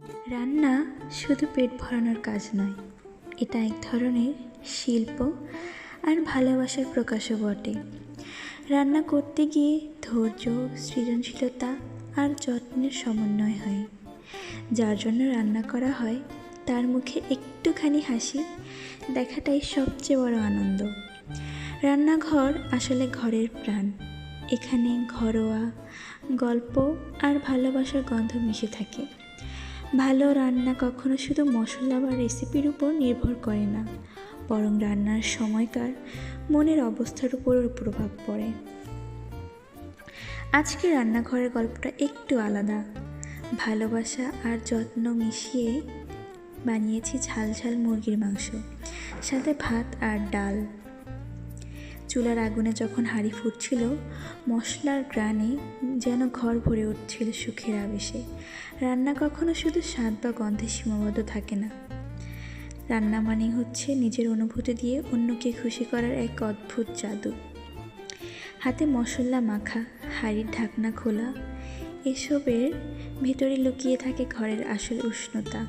রান্না শুধু পেট ভরানোর কাজ নয়, এটা এক ধরনের শিল্প আর ভালোবাসার প্রকাশও বটে। রান্না করতে গিয়ে ধৈর্য, সৃজনশীলতা আর যত্নের সমন্বয় হয়। যার জন্য রান্না করা হয় তার মুখে একটুখানি হাসি দেখাটাই সবচেয়ে বড় আনন্দ। রান্নাঘর আসলে ঘরের প্রাণ। এখানে ঘরোয়া গল্প আর ভালোবাসার গন্ধ মিশে থাকে। ভালো রান্না কখনো শুধু মশলা বা রেসিপির উপর নির্ভর করে না, বরং রান্নার সময়কার মনের অবস্থার উপরও প্রভাব পড়ে। আজকে রান্নাঘরের গল্পটা একটু আলাদা। ভালোবাসা আর যত্ন মিশিয়ে বানিয়েছি ঝাল ঝাল মুরগির মাংস, সাথে ভাত আর ডাল। চুলার আগুনে যখন হাঁড়ি ফুটছিল, মশলার গ্রানে যেন ঘর ভরে উঠছিল সুখের আবেশে। রান্না কখনো শুধু স্বাদ বা গন্ধে সীমাবদ্ধ থাকে না। রান্না মানে হচ্ছে নিজের অনুভূতি দিয়ে অন্যকে খুশি করার এক অদ্ভুত জাদু। হাতে মশলা মাখা, হাঁড়ির ঢাকনা খোলা, এসবের ভেতরে লুকিয়ে থাকে ঘরের আসল উষ্ণতা।